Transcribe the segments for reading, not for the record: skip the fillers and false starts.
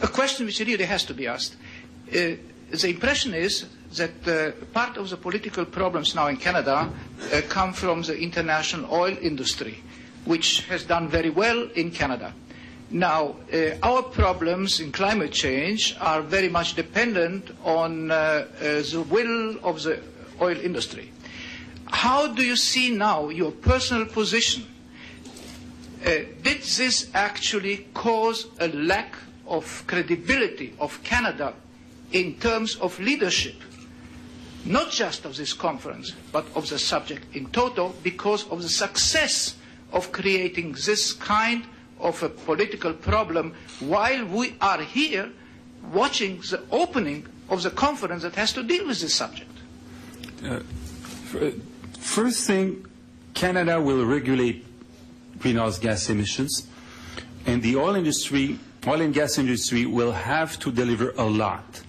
a question which really has to be asked. The impression is that part of the political problems now in Canada come from the international oil industry, which has done very well in Canada. Now, our problems in climate change are very much dependent on the will of the oil industry. How do you see now your personal position? Did this actually cause a lack of credibility of Canada in terms of leadership, not just of this conference, but of the subject in total, because of the success of creating this kind of a political problem while we are here watching the opening of the conference that has to deal with this subject? First thing, Canada will regulate greenhouse gas emissions, and the oil and gas industry will have to deliver a lot.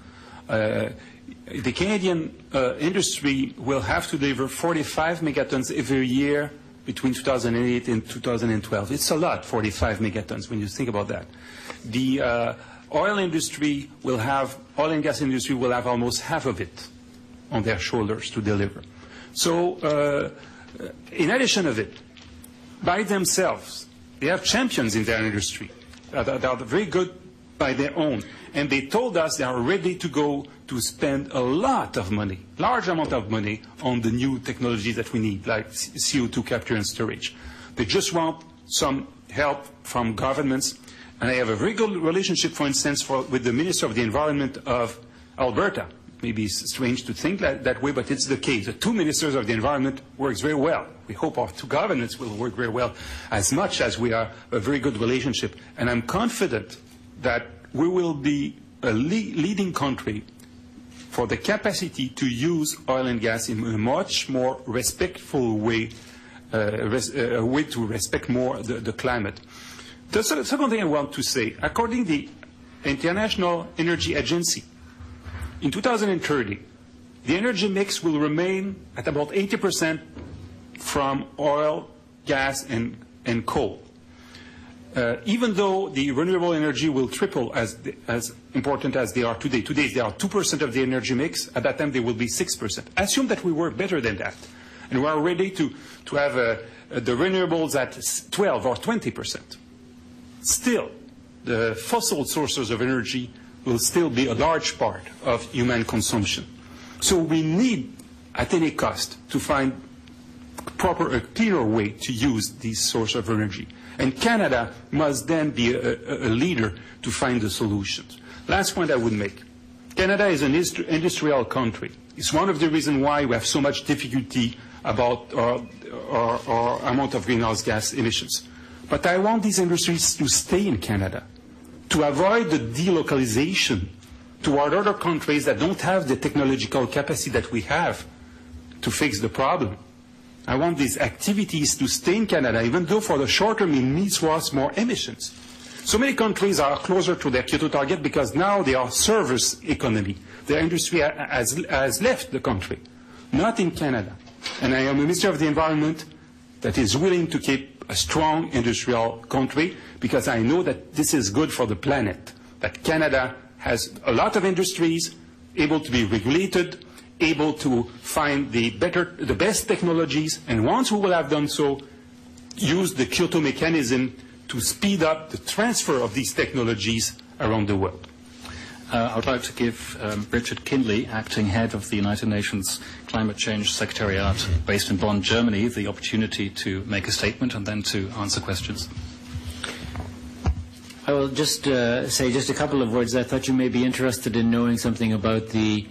The Canadian industry will have to deliver 45 megatons every year between 2008 and 2012. It's a lot, 45 megatons, when you think about that. The oil and gas industry will have almost half of it on their shoulders to deliver. So, in addition of it, by themselves, they have champions in their industry that are very good by their own. And they told us they are ready to go to spend a lot of money, large amount of money, on the new technologies that we need, like CO2 capture and storage. They just want some help from governments. And I have a very good relationship, for instance, with the Minister of the Environment of Alberta. Maybe it's strange to think that way, but it's the case. The two ministers of the environment works very well. We hope our two governments will work very well, as much as we are a very good relationship. And I'm confident that we will be a leading country for the capacity to use oil and gas in a much more respectful way, a way to respect more the climate. The second thing I want to say, according to the International Energy Agency, in 2030, the energy mix will remain at about 80% from oil, gas, and coal. Even though the renewable energy will triple as important as they are today. Today they are 2% of the energy mix. At that time they will be 6%. Assume that we work better than that. And we are ready to have the renewables at 12 or 20%. Still, the fossil sources of energy will still be a large part of human consumption. So we need, at any cost, to find a clearer way to use these sources of energy. And Canada must then be a leader to find the solutions. Last point I would make. Canada is an industrial country. It's one of the reasons why we have so much difficulty about our amount of greenhouse gas emissions. But I want these industries to stay in Canada, to avoid the delocalization toward other countries that don't have the technological capacity that we have to fix the problem. I want these activities to stay in Canada, even though for the short term it means for us more emissions. So many countries are closer to their Kyoto target because now they are service economy. Their industry has left the country, not in Canada. And I am a Minister of the Environment that is willing to keep a strong industrial country, because I know that this is good for the planet, that Canada has a lot of industries able to be regulated, able to find the best technologies, and once we will have done so, use the Kyoto mechanism to speed up the transfer of these technologies around the world. I would like to give Richard Kinley, acting head of the United Nations Climate Change Secretariat based in Bonn, Germany, the opportunity to make a statement and then to answer questions. I will just say just a couple of words. I thought you may be interested in knowing something about the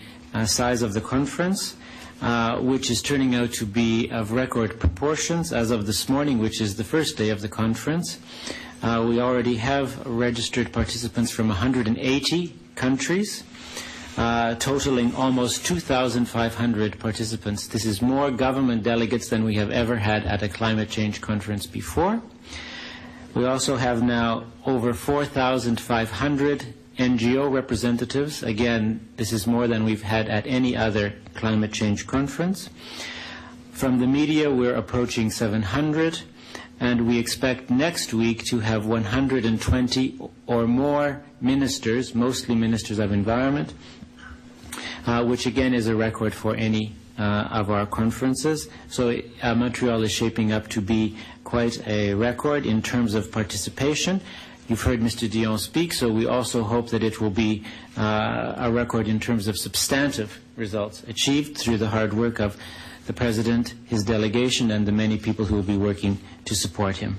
size of the conference, which is turning out to be of record proportions as of this morning, which is the first day of the conference. We already have registered participants from 180 countries, totaling almost 2,500 participants. This is more government delegates than we have ever had at a climate change conference before. We also have now over 4,500 NGO representatives. Again, this is more than we've had at any other climate change conference. From the media, we're approaching 700. and we expect next week to have 120 or more ministers, mostly ministers of environment, which again is a record for any of our conferences. So Montreal is shaping up to be quite a record in terms of participation. You've heard Mr. Dion speak, so we also hope that it will be a record in terms of substantive results achieved through the hard work of the President, his delegation, and the many people who will be working to support him.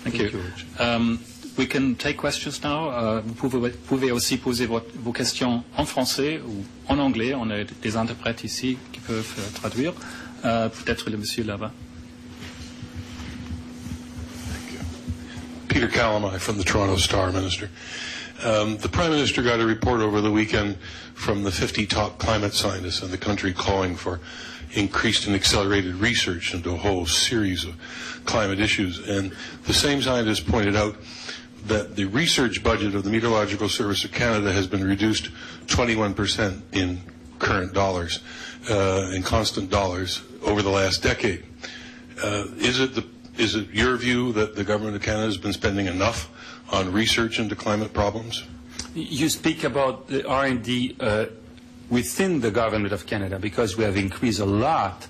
Thank you. We can take questions now. Vous pouvez aussi poser vos questions en français ou en anglais. On a des interprètes ici qui peuvent traduire. Peut-être le monsieur là-bas. Peter Calamai from the Toronto Star, Minister. The Prime Minister got a report over the weekend from the 50 top climate scientists in the country calling for increased and accelerated research into a whole series of climate issues. And the same scientists pointed out that the research budget of the Meteorological Service of Canada has been reduced 21% in current dollars, in constant dollars, over the last decade. Is it your view that the Government of Canada has been spending enough on research into climate problems? You speak about the R&D within the Government of Canada, because we have increased a lot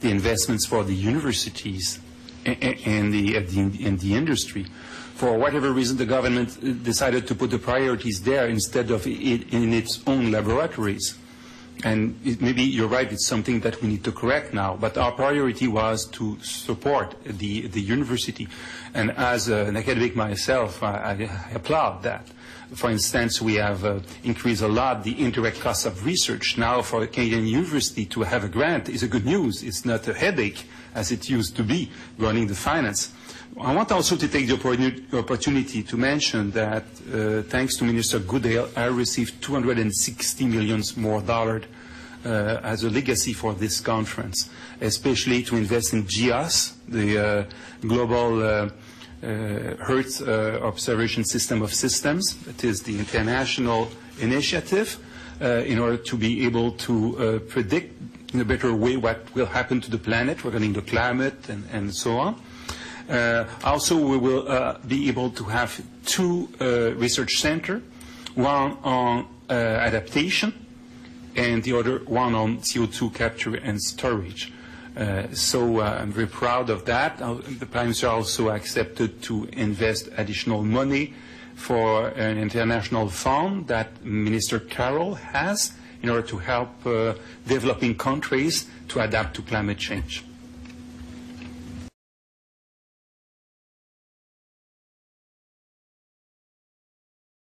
the investments for the universities and the industry. For whatever reason, the government decided to put the priorities there instead of in its own laboratories. And maybe you're right, it's something that we need to correct now. But our priority was to support the university. And as an academic myself, I applaud that. For instance, we have increased a lot the indirect costs of research. Now for a Canadian university to have a grant is a good news. It's not a headache as it used to be running the finance. I want also to take the opportunity to mention that thanks to Minister Goodale, I received $260 million more as a legacy for this conference, especially to invest in GEOS, the Global Earth Observation System of Systems. That is the international initiative in order to be able to predict in a better way what will happen to the planet regarding the climate and so on. Also, we will be able to have two research centers, one on adaptation and the other one on CO2 capture and storage. So I'm very proud of that. The Prime Minister also accepted to invest additional money for an international fund that Minister Carroll has in order to help developing countries to adapt to climate change.